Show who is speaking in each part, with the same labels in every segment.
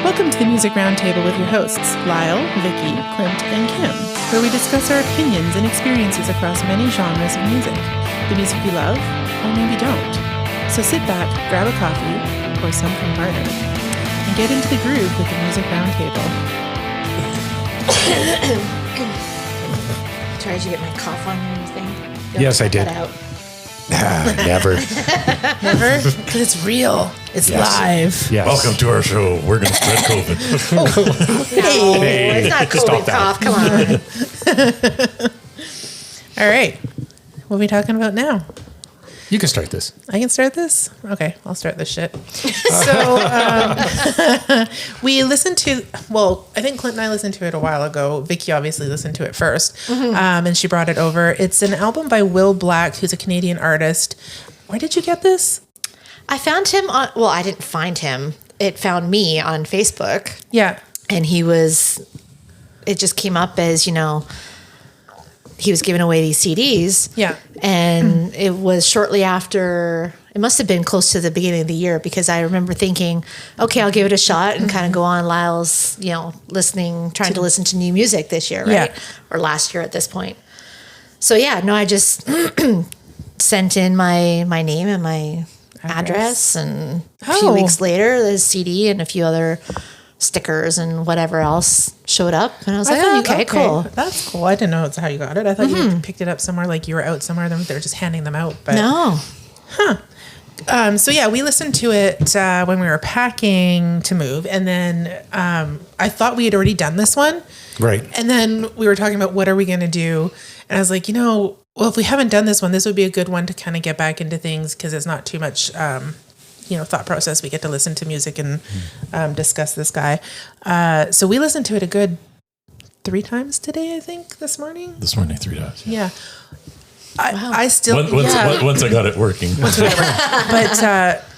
Speaker 1: Welcome to the Music Roundtable with your hosts, Lyle, Vicky, Clint, and Kim, where we discuss our opinions and experiences across many genres of music. The music you love, or maybe don't. So sit back, grab a coffee, or something harder, and get into the groove with the Music Roundtable.
Speaker 2: Tried to get my cough on anything?
Speaker 3: Yes, I did. Never.
Speaker 1: Never? Because it's real. It's live.
Speaker 3: Yes.
Speaker 4: Welcome to our show. We're going to spread COVID.
Speaker 2: No,
Speaker 3: Hey,
Speaker 2: it's not
Speaker 3: stop
Speaker 2: COVID
Speaker 3: that.
Speaker 2: cough. Come on.
Speaker 1: All right. What are we talking about now?
Speaker 3: You can start this.
Speaker 1: I can start this? Okay, I'll start this shit. So we listened to, I think Clint and I listened to it a while ago. Vicky obviously listened to it first, and she brought it over. It's an album by Will Black, who's a Canadian artist. Where did you get this?
Speaker 2: I found him on, I didn't find him. It found me on Facebook.
Speaker 1: Yeah.
Speaker 2: And it just came up as, he was giving away these CDs.
Speaker 1: Yeah.
Speaker 2: And it was shortly after, it must have been close to the beginning of the year, because I remember thinking, okay, I'll give it a shot and kind of go on Lyle's, trying to listen to new music this year, right?
Speaker 1: Yeah.
Speaker 2: Or last year at this point. So I just sent in my name and my address, and a few weeks later, the CD and a few other stickers and whatever else showed up, and I was like, okay, cool.
Speaker 1: That's cool. I didn't know that's how you got it. I thought you picked it up somewhere, like you were out somewhere, then they're just handing them out. But
Speaker 2: no.
Speaker 1: We listened to it when we were packing to move, and then I thought we had already done this one.
Speaker 3: Right.
Speaker 1: And then we were talking about what are we going to do, and I was like, if we haven't done this one, this would be a good one to kind of get back into things, because it's not too much thought process. We get to listen to music and discuss this guy. So we listened to it a good 3 times today, I think, this morning.
Speaker 4: This morning, 3 times.
Speaker 1: Yeah. I still...
Speaker 4: Once I got it working.
Speaker 1: But,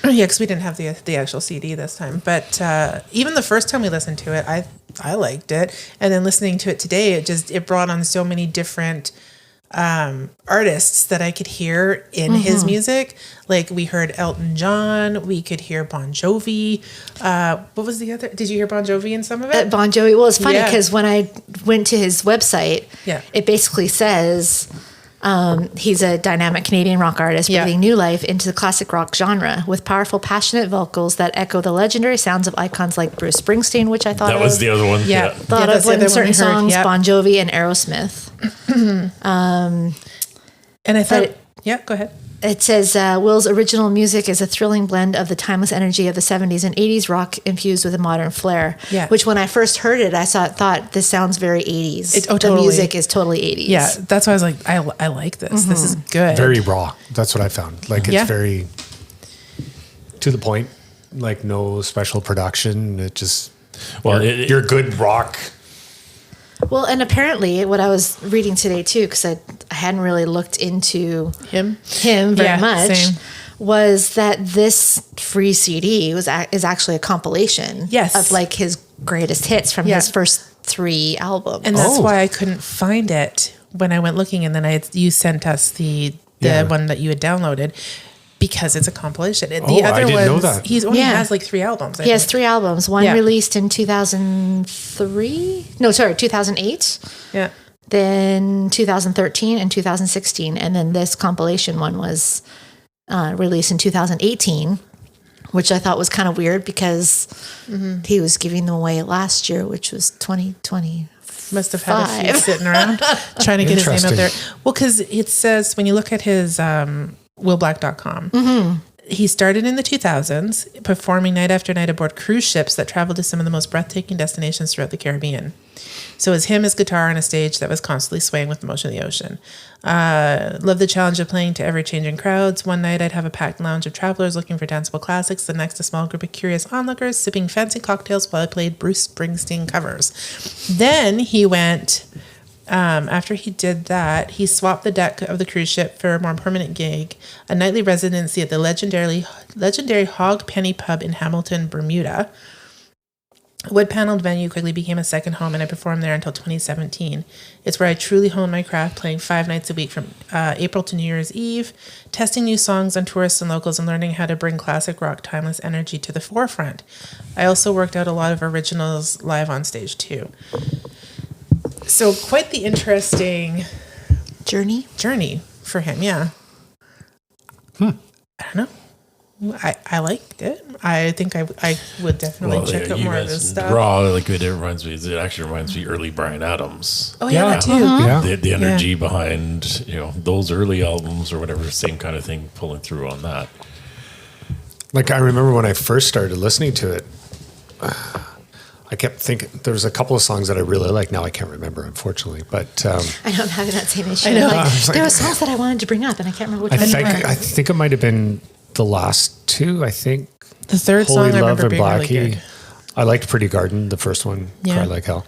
Speaker 1: because we didn't have the actual CD this time. But even the first time we listened to it, I liked it. And then listening to it today, it brought on so many different artists that I could hear in his music. Like we heard Elton John, we could hear Bon Jovi. What was the other? Did you hear Bon Jovi in some of it?
Speaker 2: Bon Jovi. Well, it's funny because when I went to his website, it basically says he's a dynamic Canadian rock artist breathing new life into the classic rock genre with powerful, passionate vocals that echo the legendary sounds of icons like Bruce Springsteen, which I thought
Speaker 4: that was the other one.
Speaker 1: Yeah.
Speaker 2: Thought of when certain songs, Bon Jovi and Aerosmith.
Speaker 1: And I thought, go ahead.
Speaker 2: It says Will's original music is a thrilling blend of the timeless energy of the 70s and 80s rock infused with a modern flair.
Speaker 1: Yeah.
Speaker 2: Which when I first heard it, I thought this sounds very 80s.
Speaker 1: Totally.
Speaker 2: The music is totally 80s.
Speaker 1: Yeah, that's why I was like, I like this. This is good.
Speaker 3: Very raw. That's what I found. Like it's very to the point. Like no special production. It just you're good rock.
Speaker 2: Well, and apparently what I was reading today too, because I hadn't really looked into him very much, was that this free CD is actually a compilation of like his greatest hits from his first 3 albums.
Speaker 1: And that's why I couldn't find it when I went looking, and then you sent us the one that you had downloaded. Because it's a compilation. The other
Speaker 3: I didn't know that.
Speaker 1: He only has like 3 albums.
Speaker 2: He has 3 albums. One released in 2008.
Speaker 1: Yeah.
Speaker 2: Then 2013 and 2016. And then this compilation one was released in 2018, which I thought was kind of weird because he was giving them away last year, which was 2020.
Speaker 1: Must have had a few sitting around trying to get his name out there. Well, because it says, when you look at his... willblack.com. He started in the 2000s, performing night after night aboard cruise ships that traveled to some of the most breathtaking destinations throughout the Caribbean. So it was him, his guitar on a stage that was constantly swaying with the motion of the ocean. Loved the challenge of playing to ever-changing crowds. One night I'd have a packed lounge of travelers looking for danceable classics. The next, a small group of curious onlookers sipping fancy cocktails while I played Bruce Springsteen covers. Then he went... after he did that, he swapped the deck of the cruise ship for a more permanent gig, a nightly residency at the legendary Hog Penny Pub in Hamilton, Bermuda. Wood-paneled venue quickly became a second home, and I performed there until 2017. It's where I truly honed my craft, playing 5 nights a week from April to New Year's Eve, testing new songs on tourists and locals, and learning how to bring classic rock timeless energy to the forefront. I also worked out a lot of originals live on stage, too. So quite the interesting
Speaker 2: journey
Speaker 1: for him, yeah. I don't know. I liked it. I think I would definitely check out more of his stuff.
Speaker 4: Raw, like it actually reminds me early Bryan Adams.
Speaker 1: Oh yeah, that too.
Speaker 3: Yeah.
Speaker 4: The energy behind those early albums or whatever, same kind of thing pulling through on that.
Speaker 3: Like I remember when I first started listening to it, I kept thinking there was a couple of songs that I really like. Now I can't remember, unfortunately. But
Speaker 2: I know I'm having that same issue.
Speaker 1: I know.
Speaker 2: There were songs that I wanted to bring up, and I can't remember which ones.
Speaker 3: I think it might have been the last two. I think
Speaker 1: the third
Speaker 3: Holy
Speaker 1: song I
Speaker 3: Love
Speaker 1: remember
Speaker 3: and
Speaker 1: being
Speaker 3: Blackie.
Speaker 1: really good.
Speaker 3: I liked Pretty Garden, the first one.
Speaker 1: Yeah.
Speaker 3: Cry Like Hell.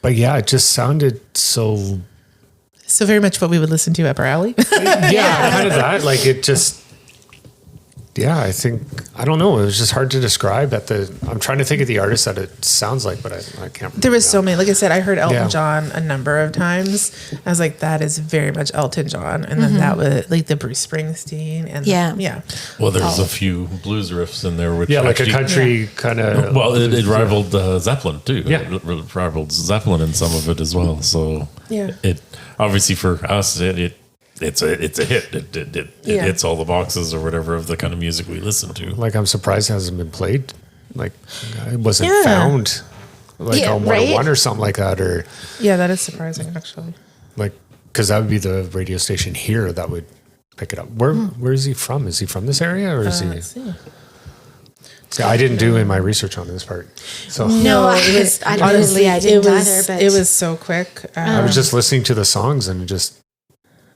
Speaker 3: But yeah, it just sounded so.
Speaker 1: So very much what we would listen to up our alley.
Speaker 3: Yeah, kind of that. Like it just. Yeah, I don't know. It was just hard to describe I'm trying to think of the artist that it sounds like, but I can't remember.
Speaker 1: There was so many. Like I said, I heard Elton
Speaker 3: Yeah.
Speaker 1: John a number of times. I was like, that is very much Elton John. And then that was like the Bruce Springsteen. And
Speaker 2: Yeah.
Speaker 4: Well, there's a few blues riffs in there, which
Speaker 3: like
Speaker 4: actually,
Speaker 3: a country kind of.
Speaker 4: Well, it rivaled Zeppelin too.
Speaker 3: Yeah.
Speaker 4: It rivaled Zeppelin in some of it as well. So it obviously for us it's a hit. It hits all the boxes or whatever of the kind of music we listen to.
Speaker 3: Like I'm surprised it hasn't been played. Like it wasn't found. Like on 101 or something like that, or
Speaker 1: Yeah, that is surprising, actually.
Speaker 3: like because that would be the radio station here that would pick it up. Where is he from? Is he from this area, or is he?
Speaker 1: Let's see.
Speaker 3: See, I didn't do in my research on this part, so
Speaker 2: No, it was honestly I didn't either. But
Speaker 1: it was so quick.
Speaker 3: I was just listening to the songs and just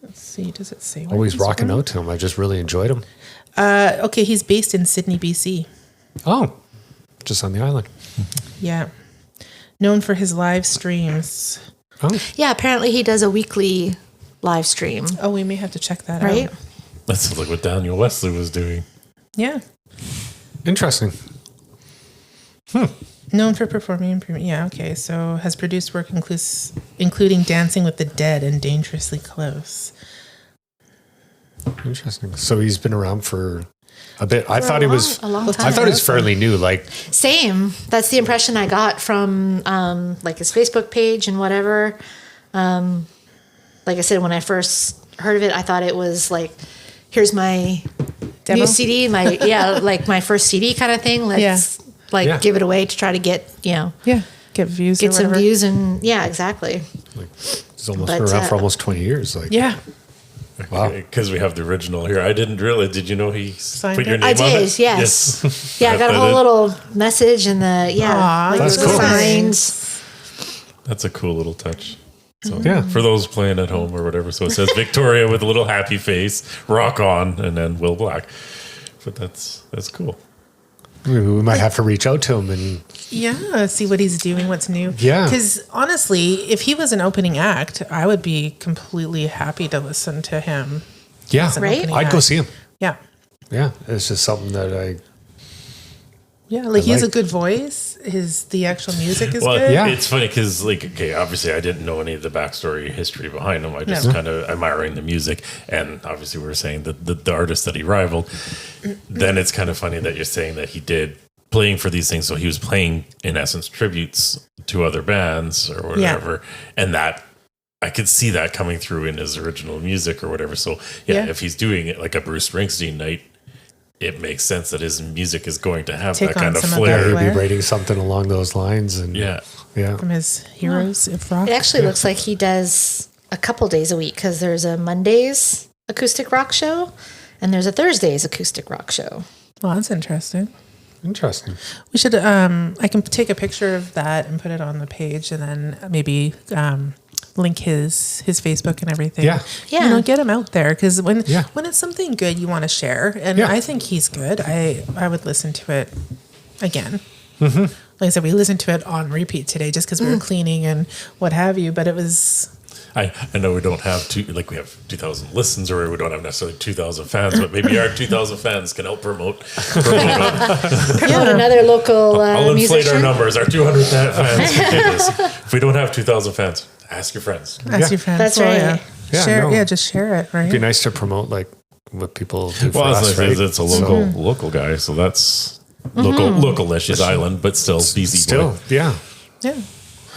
Speaker 1: Let's see. Does it say? Where
Speaker 3: always
Speaker 1: he's
Speaker 3: rocking
Speaker 1: from?
Speaker 3: out to him. I just really enjoyed him.
Speaker 1: Okay, he's based in Sydney, BC.
Speaker 3: Oh, just on the island.
Speaker 1: Yeah. Known for his live streams.
Speaker 3: Oh,
Speaker 2: yeah, apparently he does a weekly live stream,
Speaker 1: Oh, we may have to check that
Speaker 2: right?
Speaker 1: out.
Speaker 4: That sounds like what Daniel Wesley was doing.
Speaker 1: Yeah.
Speaker 3: interesting.
Speaker 1: Known for performing in premium. Yeah, okay. So has produced work including Dancing with the Dead and Dangerously Close.
Speaker 3: Interesting. So he's been around for a bit. I thought he was.
Speaker 2: a long time.
Speaker 3: I thought he was fairly new. Like
Speaker 2: Same. That's the impression I got from like his Facebook page and whatever. Like I said, when I first heard of it, I thought it was like, here's my
Speaker 1: Demo?
Speaker 2: new CD, like my first CD kind of thing. Let's give it away to try to get
Speaker 1: Yeah. Get views.
Speaker 2: get
Speaker 1: or
Speaker 2: some
Speaker 1: whatever.
Speaker 2: views and exactly.
Speaker 3: he's almost
Speaker 2: But,
Speaker 3: been around for almost 20 years. Like
Speaker 1: Yeah.
Speaker 3: wow.
Speaker 4: Because we have the original here. I didn't realize. Did you know he
Speaker 1: Signed
Speaker 4: put your
Speaker 1: it?
Speaker 4: name
Speaker 2: I
Speaker 4: on
Speaker 2: did,
Speaker 4: it?
Speaker 2: yes. Yeah, I got a whole little message and
Speaker 1: Aw,
Speaker 2: like
Speaker 3: that's
Speaker 2: it was
Speaker 3: cool.
Speaker 2: signed.
Speaker 4: That's a cool little touch. So
Speaker 3: Yeah.
Speaker 4: for those playing at home or whatever, so it says Victoria with a little happy face, rock on, and then Will Black. But that's cool.
Speaker 3: Maybe we might have to reach out to him and
Speaker 1: Yeah, see what he's doing, what's new.
Speaker 3: Yeah.
Speaker 1: Because honestly, if he was an opening act, I would be completely happy to listen to him.
Speaker 3: yeah,
Speaker 1: as an
Speaker 2: Right?
Speaker 1: opening
Speaker 3: I'd go
Speaker 1: act.
Speaker 3: see him.
Speaker 1: Yeah.
Speaker 3: Yeah, it's just something that
Speaker 1: Yeah, like he has a
Speaker 3: like-
Speaker 1: good voice. The actual music is
Speaker 4: Well,
Speaker 1: good.
Speaker 3: Yeah.
Speaker 4: it's funny because, like, okay, obviously I didn't know any of the backstory history behind him. I just
Speaker 1: No.
Speaker 4: kind of admiring the music, and obviously we were saying that the artist that he rivaled. Then it's kind of funny that you're saying that he did playing for these things. So he was playing, in essence, tributes to other bands or whatever, and that I could see that coming through in his original music or whatever. So
Speaker 1: Yeah.
Speaker 4: if he's doing it like a Bruce Springsteen night, it makes sense that his music is going to have
Speaker 1: Take
Speaker 4: that kind
Speaker 1: on
Speaker 4: of
Speaker 1: some of that
Speaker 4: flair.
Speaker 3: he'd
Speaker 1: Flair.
Speaker 3: be writing something along those lines. And
Speaker 4: Yeah.
Speaker 3: yeah.
Speaker 1: From his heroes of rock.
Speaker 2: It actually looks like he does a couple days a week because there's a Mondays acoustic rock show and there's a Thursdays acoustic rock show.
Speaker 1: Well, that's interesting.
Speaker 3: Interesting.
Speaker 1: We should. I can take a picture of that and put it on the page, and then maybe link his Facebook and everything.
Speaker 3: Yeah.
Speaker 2: Yeah.
Speaker 1: You know, get him out there because when
Speaker 3: Yeah.
Speaker 1: it's something good, you want to share, and
Speaker 3: Yeah.
Speaker 1: I think he's good. I would listen to it again. Like I said, we listened to it on repeat today just because we were cleaning and what have you. But it was
Speaker 4: I know we don't have we have 2,000 listens, or we don't have necessarily 2,000 fans, but maybe our 2,000 fans can help promote
Speaker 2: another local
Speaker 4: I'll inflate
Speaker 2: musician.
Speaker 4: our numbers. Our 200 fans can do this. If we don't have 2,000 fans, ask your friends.
Speaker 1: Ask your friends.
Speaker 2: That's right.
Speaker 1: Share, just share it, right?
Speaker 3: It'd be nice to promote like what people do for
Speaker 4: Well,
Speaker 3: us, right?
Speaker 4: it's a local guy, so that's local-ish. He's island, but still BC boy.
Speaker 3: Yeah.
Speaker 1: Yeah.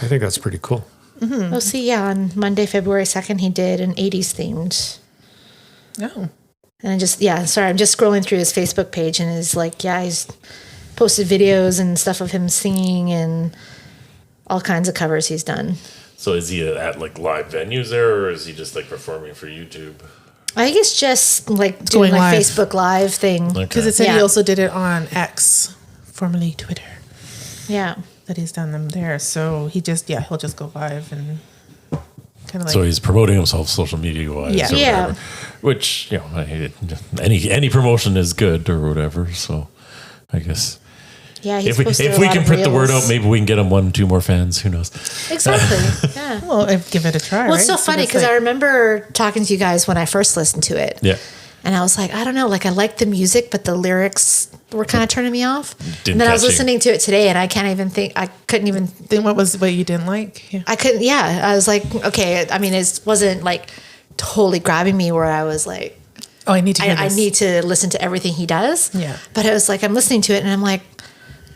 Speaker 3: I think that's pretty cool.
Speaker 2: We'll see. Yeah, on Monday, February 2nd, he did an 80s themed.
Speaker 1: Oh.
Speaker 2: And I'm just scrolling through his Facebook page, and he's posted videos and stuff of him singing and all kinds of covers he's done.
Speaker 4: So is he at like live venues there, or is he just like performing for YouTube?
Speaker 2: I think it's just like doing like
Speaker 1: live.
Speaker 2: Facebook Live thing.
Speaker 1: Because it said he also did it on X, formerly Twitter.
Speaker 2: Yeah.
Speaker 1: That he's done them there. So he'll just go live and kind of like.
Speaker 4: So he's promoting himself social media wise.
Speaker 1: Yeah.
Speaker 4: Or
Speaker 2: Yeah.
Speaker 4: whatever, which, any promotion is good or whatever. So I guess.
Speaker 2: Yeah, he's
Speaker 4: if we can put the word out, maybe we can get him 1-2 more fans. Who knows?
Speaker 2: Exactly. Yeah.
Speaker 1: Well, I'd give it a try.
Speaker 2: Well, it's so funny because I remember talking to you guys when I first listened to it.
Speaker 4: Yeah.
Speaker 2: And I was like, I don't know, like I liked the music, but the lyrics were kind of turning me off. And then I was listening to it today, and I couldn't even
Speaker 1: think what you didn't like. Yeah.
Speaker 2: I couldn't. Yeah, I was like, okay. I mean, it wasn't like totally grabbing me where I was like,
Speaker 1: oh, I need to.
Speaker 2: I need to listen to everything he does.
Speaker 1: Yeah.
Speaker 2: But it was like I'm listening to it, and I'm like,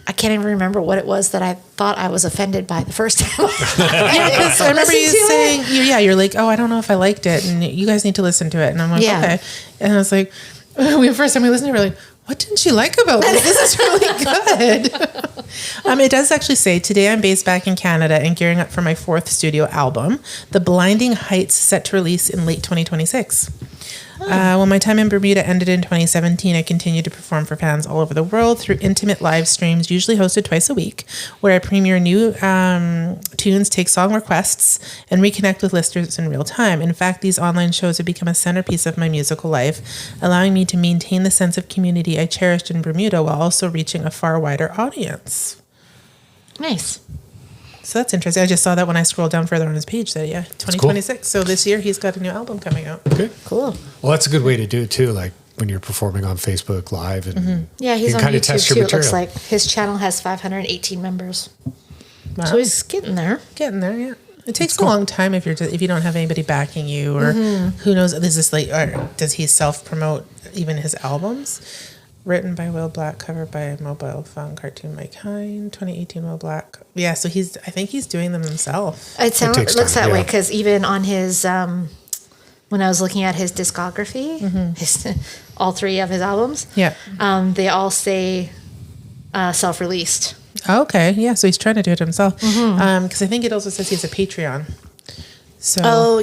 Speaker 2: I can't even remember what it was that I thought I was offended by the first time.
Speaker 1: I remember you saying, you're like, oh, I don't know if I liked it, and you guys need to listen to it. And I'm like, okay. And I was like, the first time we listened to it, we're like, what didn't you like about this? This is really good. It does actually say, today I'm based back in Canada and gearing up for my 4th studio album, The Blinding Heights, set to release in late 2026. When my time in Bermuda ended in 2017, I continued to perform for fans all over the world through intimate live streams, usually hosted twice a week, where I premiere new tunes, take song requests, and reconnect with listeners in real time. In fact, these online shows have become a centerpiece of my musical life, allowing me to maintain the sense of community I cherished in Bermuda while also reaching a far wider audience.
Speaker 2: Nice.
Speaker 1: So that's interesting. I just saw that when I scrolled down further on his page that, 2026. Cool. So this year he's got a new album coming out.
Speaker 3: Okay.
Speaker 2: Cool.
Speaker 3: Well, that's a good way to do it too. Like when you're performing on Facebook Live and
Speaker 2: yeah, he's on
Speaker 3: kind
Speaker 2: YouTube
Speaker 3: of test
Speaker 2: too.
Speaker 3: your
Speaker 2: It looks
Speaker 3: material.
Speaker 2: like his channel has 518 members.
Speaker 1: Wow.
Speaker 2: So he's getting there.
Speaker 1: Yeah. It takes a long time if you don't have anybody backing you, or who knows? Is this like, or does he self promote even his albums? Written by Will Black, covered by Mobile Phone Cartoon Mike Hine, 2018 Will Black. Yeah, so I think he's doing them himself.
Speaker 2: It looks that way because even on his, when I was looking at his discography, all 3 of his albums, they all say self-released.
Speaker 1: Oh, okay, yeah, so he's trying to do it himself. Because I think it also says he has a Patreon. So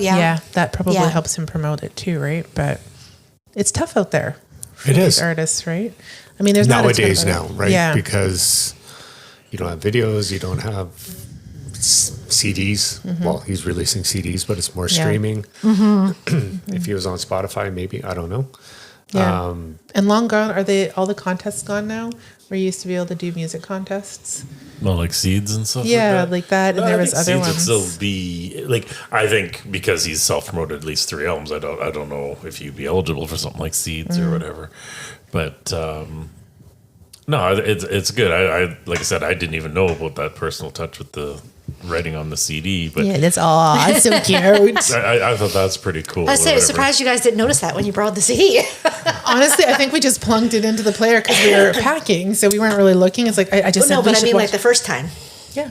Speaker 1: that probably helps him promote it too, right? But it's tough out there.
Speaker 3: It is.
Speaker 1: Artists, right? I mean, there's
Speaker 3: nowadays now, right?
Speaker 1: Yeah.
Speaker 3: Because you don't have videos, you don't have CDs. Well, he's releasing CDs, but it's more streaming. If he was on Spotify, maybe, I don't know.
Speaker 1: Yeah. And long gone, are all the contests gone now? Where you used to be able to do music contests?
Speaker 4: Well, like Seeds and stuff
Speaker 1: like that. And there was other ones.
Speaker 4: Seeds would still be, like, I think because he's self-promoted at least 3 albums, I don't know if you'd be eligible for something like Seeds or whatever. But, no, it's good. I like I said, I didn't even know about that personal touch with the writing on the CD. But
Speaker 1: that's it's so cute.
Speaker 4: I thought that's pretty cool.
Speaker 2: I was surprised you guys didn't notice that when you brought the CD.
Speaker 1: Honestly, I think we just plunked it into the player because we were packing, so we weren't really looking. It's like I just said,
Speaker 2: but I mean like the first time.
Speaker 1: Yeah.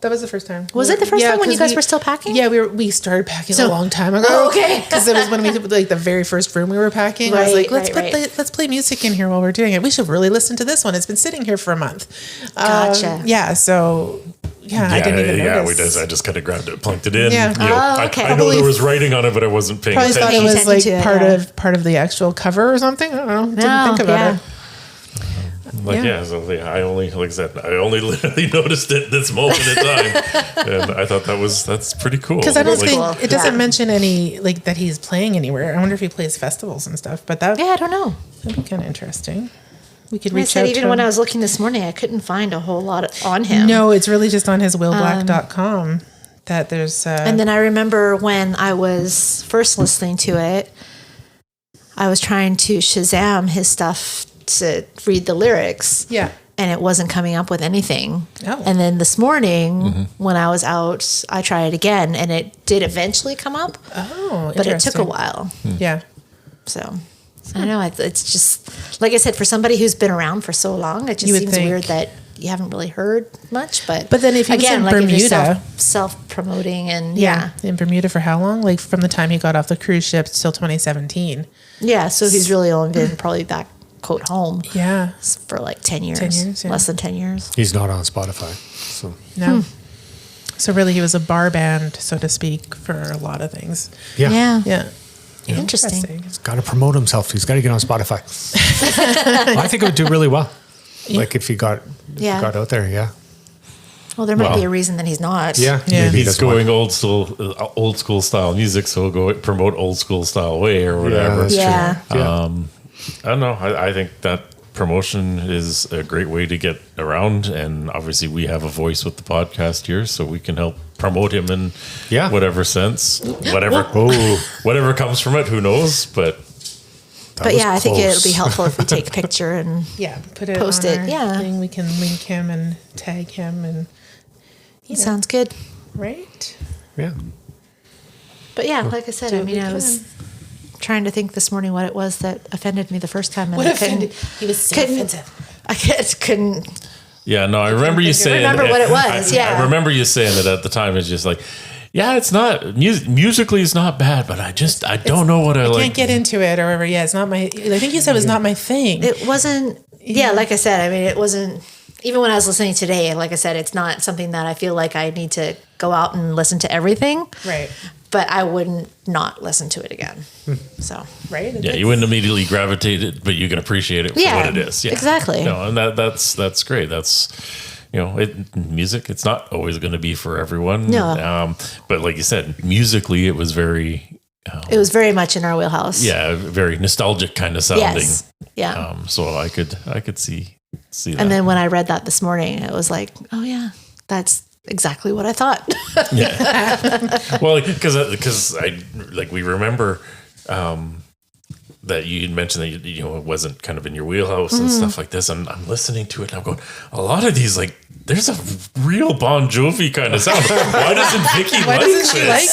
Speaker 1: That was the first time.
Speaker 2: Was it the first time when you guys were still packing?
Speaker 1: Yeah, we started packing a long time ago.
Speaker 2: Oh, okay.
Speaker 1: Because it was when we like the very first room we were packing. I was like, let's play music in here while we're doing it. We should really listen to this one. It's been sitting here for a month.
Speaker 2: Gotcha.
Speaker 1: So I didn't even notice.
Speaker 4: I just kind of grabbed it, plunked it in.
Speaker 1: Yeah.
Speaker 2: Okay.
Speaker 4: I know there was writing on it, but I wasn't paying attention.
Speaker 1: Probably thought it was like part of the actual cover or something. I don't know. Didn't think about it.
Speaker 4: I only literally noticed it this moment in time, and I thought that's pretty cool.
Speaker 1: Because I don't think it doesn't mention any like that he's playing anywhere. I wonder if he plays festivals and stuff. But I
Speaker 2: don't know.
Speaker 1: That'd be kind of interesting. We could
Speaker 2: reach out. Even when I was looking this morning, I couldn't find a whole lot on him.
Speaker 1: No, it's really just on his willblack.com that there's.
Speaker 2: And then I remember when I was first listening to it, I was trying to Shazam his stuff to read the lyrics.
Speaker 1: Yeah.
Speaker 2: And it wasn't coming up with anything.
Speaker 1: Oh.
Speaker 2: And then this morning, when I was out, I tried it again, and it did eventually come up.
Speaker 1: Oh,
Speaker 2: but it took a while.
Speaker 1: Yeah.
Speaker 2: So I don't know. It's just, like I said, for somebody who's been around for so long, it just seems weird that you haven't really heard much. But
Speaker 1: then if you again, was in Bermuda,
Speaker 2: self-promoting and
Speaker 1: in Bermuda for how long? Like from the time he got off the cruise ship till 2017.
Speaker 2: Yeah, so he's really only been probably back quote home.
Speaker 1: Yeah,
Speaker 2: for like 10 years.
Speaker 1: 10 years, yeah.
Speaker 2: Less than 10 years.
Speaker 3: He's not on Spotify, so
Speaker 1: no. So really, he was a bar band, so to speak, for a lot of things.
Speaker 2: Yeah.
Speaker 1: Interesting.
Speaker 3: He's got to promote himself. He's got to get on Spotify. I think it would do really well. Like if he got out there,
Speaker 2: Well, there might be a reason that he's not.
Speaker 3: Yeah.
Speaker 4: Maybe he's going old school style music, so he'll go promote old school style way or whatever.
Speaker 2: Yeah.
Speaker 4: I don't know. I think that promotion is a great way to get around, and obviously we have a voice with the podcast here, so we can help promote him in whatever sense, whatever comes from it. Who knows? But
Speaker 2: I think it'll be helpful if we take a picture and
Speaker 1: put it
Speaker 2: post
Speaker 1: on
Speaker 2: it.
Speaker 1: Our thing. We can link him and tag him, and
Speaker 2: sounds good,
Speaker 1: right?
Speaker 3: Yeah.
Speaker 2: But like I said, I was trying to think this morning what it was that offended me the first time. And
Speaker 1: what offended? He was so offensive.
Speaker 2: I couldn't.
Speaker 4: Yeah, no, I remember you saying.
Speaker 2: I remember what it was.
Speaker 4: I remember you saying that at the time. It's just like, it's not musically, it's not bad, but I don't know what I like.
Speaker 1: Can't get into it or whatever. Yeah, it's not my. I think you said it was not my thing.
Speaker 2: It wasn't. Yeah, like I said, it wasn't. Even when I was listening today, like I said, it's not something that I feel like I need to go out and listen to everything.
Speaker 1: Right.
Speaker 2: But I wouldn't not listen to it again. So
Speaker 1: right.
Speaker 4: Yeah, you wouldn't immediately gravitate it, but you can appreciate it for what it is. Yeah,
Speaker 2: exactly.
Speaker 4: And that's great. That's music. It's not always going to be for everyone.
Speaker 2: No.
Speaker 4: But like you said, musically, it was very.
Speaker 2: It was very much in our wheelhouse.
Speaker 4: Yeah, very nostalgic kind of sounding.
Speaker 2: Yes. Yeah.
Speaker 4: So I could see that.
Speaker 2: And then when I read that this morning, it was like, oh yeah, that's exactly what I thought.
Speaker 4: Well, because we remember that you had mentioned that it wasn't kind of in your wheelhouse and stuff like this. And I'm listening to it and I'm going, a lot of these there's a real Bon Jovi kind of sound. Why doesn't Vicky like this?
Speaker 1: Why doesn't she like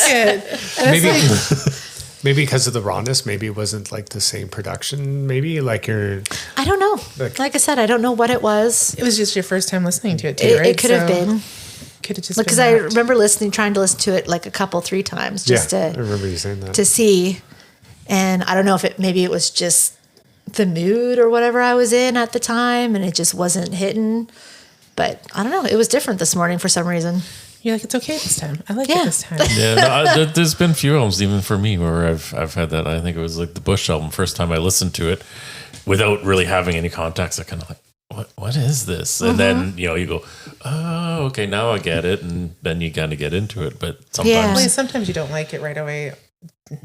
Speaker 3: it? Maybe because of the rawness. Maybe it wasn't like the same production. Maybe I
Speaker 2: don't know. Like I said, I don't know what it was.
Speaker 1: It was just your first time listening to it too, right?
Speaker 2: It could have been.
Speaker 1: Could have just
Speaker 2: because I remember trying to listen to it like 3 times just
Speaker 3: I remember you saying that.
Speaker 2: To see. And I don't know if maybe it was just the mood or whatever I was in at the time and it just wasn't hitting. But I don't know. It was different this morning for some reason.
Speaker 1: You're like, it's okay this time. I like it this time.
Speaker 4: Yeah, there's been few albums even for me where I've had that. I think it was like the Bush album. First time I listened to it without really having any context, I kind of like, what is this? And then, you go, oh, okay, now I get it. And then you kind of get into it. But
Speaker 1: sometimes you don't like it right away,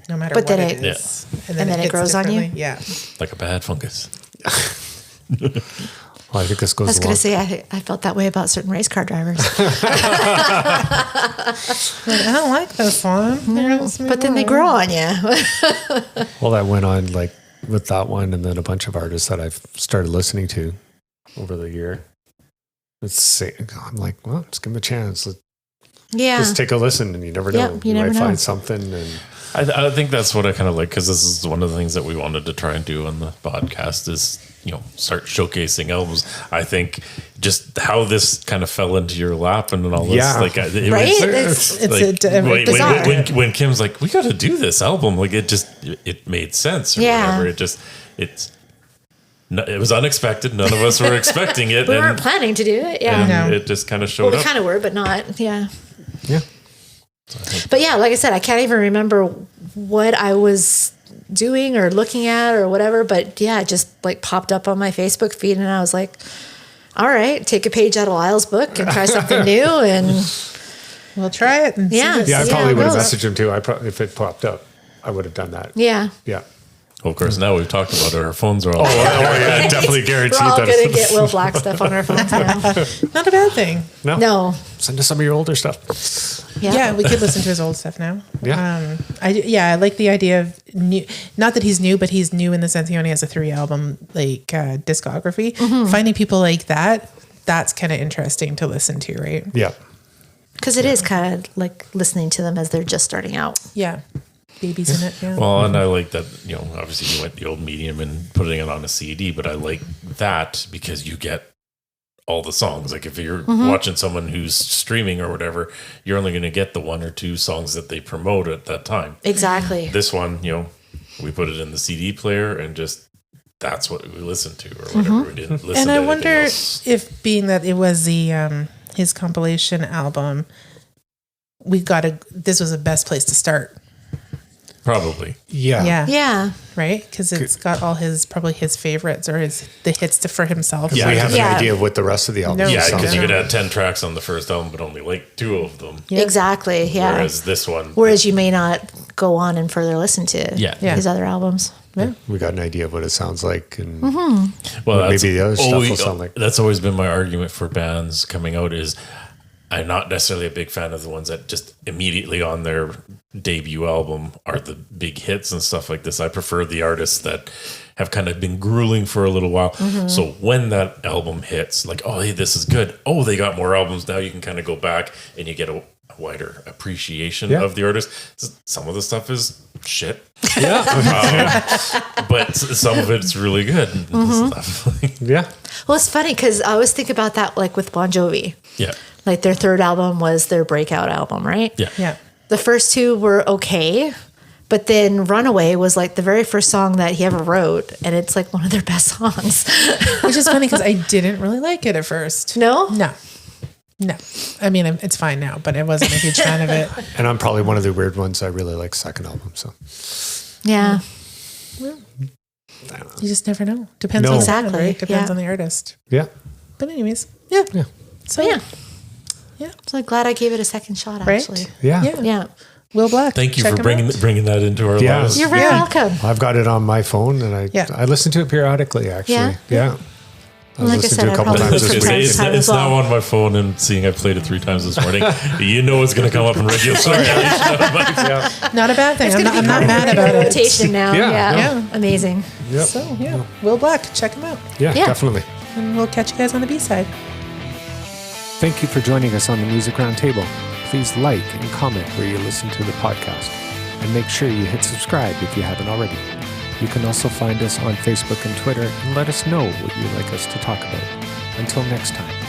Speaker 1: no matter what it is.
Speaker 2: And then it grows on you?
Speaker 1: Yeah.
Speaker 4: Like a bad fungus.
Speaker 3: Well, I think this goes.
Speaker 2: I was going to say I felt that way about certain race car drivers.
Speaker 1: I don't like this one.
Speaker 2: But then they grow on you.
Speaker 3: Well, that went on with that one, and then a bunch of artists that I've started listening to over the year. I'm like, well, let's give them a chance. Just take a listen, and you never know. You might find something. And
Speaker 4: I think that's what I kind of like, because this is one of the things that we wanted to try and do on the podcast is, start showcasing albums. I think just how this kind of fell into your lap and all this,
Speaker 2: it's
Speaker 4: when Kim's like, we got to do this album, it made sense or whatever. It was unexpected. None of us were expecting it.
Speaker 2: We weren't planning to do it. Yeah,
Speaker 4: it just kind of showed up.
Speaker 2: We kind of were, but not. Yeah.
Speaker 3: Yeah.
Speaker 2: But like I said, I can't even remember what I was doing or looking at or whatever. But it just popped up on my Facebook feed, and I was like, "All right, take a page out of Lyle's book and try something new." And
Speaker 1: we'll try it. And
Speaker 3: I probably would have messaged him too. If it popped up, I would have done that.
Speaker 2: Yeah.
Speaker 3: Yeah.
Speaker 4: Well, of course, now we've talked about it. Our phones are all.
Speaker 3: Yeah, definitely guaranteed
Speaker 2: We're all
Speaker 3: that.
Speaker 2: going to get Will Black stuff on our phones now.
Speaker 1: Not a bad thing.
Speaker 2: No.
Speaker 3: Send us some of your older stuff.
Speaker 1: Yeah, we could listen to his old stuff now.
Speaker 3: Yeah.
Speaker 1: I like the idea of new. Not that he's new, but he's new in the sense he only has a 3-album discography. Finding people like that, that's kind of interesting to listen to, right?
Speaker 3: Yeah.
Speaker 2: Because it is kind of like listening to them as they're just starting out.
Speaker 1: Yeah. Babies in it. Yeah.
Speaker 4: Well, and I like that, obviously you went the old medium and putting it on a CD, but I like that because you get all the songs. Like if you're watching someone who's streaming or whatever, you're only going to get the 1 or 2 songs that they promote at that time.
Speaker 2: Exactly.
Speaker 4: This one, we put it in the CD player and just that's what we listened to or whatever. We didn't listen
Speaker 1: and
Speaker 4: to
Speaker 1: I
Speaker 4: anything
Speaker 1: wonder
Speaker 4: else.
Speaker 1: if being that it was the his compilation album, this was the best place to start.
Speaker 4: Probably.
Speaker 3: Yeah.
Speaker 2: Yeah.
Speaker 1: Right? Because it's got all probably his favorites or the hits for himself.
Speaker 3: Yeah, we have an idea of what the rest of the album
Speaker 1: No.
Speaker 3: is.
Speaker 4: Yeah, because you
Speaker 1: Yeah.
Speaker 4: could have 10 tracks on the first album, but only like 2 of them.
Speaker 1: Yep.
Speaker 2: Exactly. Yeah.
Speaker 4: Whereas this one.
Speaker 2: Whereas you may not go on and further listen to
Speaker 4: Yeah.
Speaker 2: his other albums.
Speaker 1: Yeah.
Speaker 3: We got an idea of what it sounds like and
Speaker 4: Well,
Speaker 3: what
Speaker 4: that's
Speaker 3: maybe the other stuff
Speaker 4: always,
Speaker 3: will sound like.
Speaker 4: That's always been my argument for bands coming out is I'm not necessarily a big fan of the ones that just immediately on their debut album are the big hits and stuff like this. I prefer the artists that have kind of been grueling for a little while. So when that album hits, like, oh, hey, this is good. Oh, they got more albums. Now you can kind of go back and you get a wider appreciation of the artist. Some of the stuff is shit. But some of it's really good.
Speaker 3: Yeah.
Speaker 2: Well, it's funny because I always think about that like with Bon Jovi.
Speaker 4: Yeah.
Speaker 2: Like their 3rd album was their breakout album, right?
Speaker 4: Yeah.
Speaker 1: Yeah.
Speaker 2: The first 2 were okay, but then Runaway was like the very first song that he ever wrote, and it's like one of their best songs.
Speaker 1: Which is funny because I didn't really like it at first.
Speaker 2: No?
Speaker 1: No. I mean, it's fine now, but I wasn't a huge fan of it.
Speaker 3: And I'm probably one of the weird ones. I really like second album. So
Speaker 2: Yeah.
Speaker 1: You just never know. Depends
Speaker 3: No.
Speaker 1: on the
Speaker 2: Exactly,
Speaker 1: band, right? Depends
Speaker 2: yeah.
Speaker 1: on the artist.
Speaker 3: yeah.
Speaker 1: But anyways, yeah.
Speaker 3: Yeah.
Speaker 1: So
Speaker 2: Yeah.
Speaker 1: Yeah.
Speaker 2: So I'm glad I gave it a second shot,
Speaker 1: Right?
Speaker 2: actually.
Speaker 3: Yeah.
Speaker 1: Yeah.
Speaker 2: Yeah.
Speaker 1: Will Black.
Speaker 4: Thank you
Speaker 1: Check
Speaker 4: for
Speaker 1: him out.
Speaker 4: bringing that into our
Speaker 3: Yeah.
Speaker 4: lives.
Speaker 2: You're very welcome.
Speaker 3: I've got it on my phone and I listen to it periodically actually.
Speaker 2: Yeah?
Speaker 3: I
Speaker 2: Like I
Speaker 3: listened
Speaker 2: said,
Speaker 3: to it a
Speaker 2: I
Speaker 3: couple
Speaker 2: probably
Speaker 3: times
Speaker 2: would
Speaker 3: this
Speaker 2: prefer
Speaker 3: week.
Speaker 2: this time as
Speaker 4: It's now
Speaker 2: well.
Speaker 4: on my phone and seeing I played it 3 times this morning. It's going to come up in radio circulation.
Speaker 1: Not a bad thing. I'm not mad about it.
Speaker 2: Rotation now.
Speaker 3: Yeah,
Speaker 2: Yeah.
Speaker 1: no.
Speaker 2: Amazing.
Speaker 3: Yep.
Speaker 1: So yeah, Will Black. Check him out.
Speaker 3: Yeah,
Speaker 2: Yeah.
Speaker 3: definitely.
Speaker 1: And we'll catch you guys on the B-side.
Speaker 3: Thank you for joining us on the Music Roundtable. Please like and comment where you listen to the podcast. And make sure you hit subscribe if you haven't already. You can also find us on Facebook and Twitter and let us know what you'd like us to talk about. Until next time.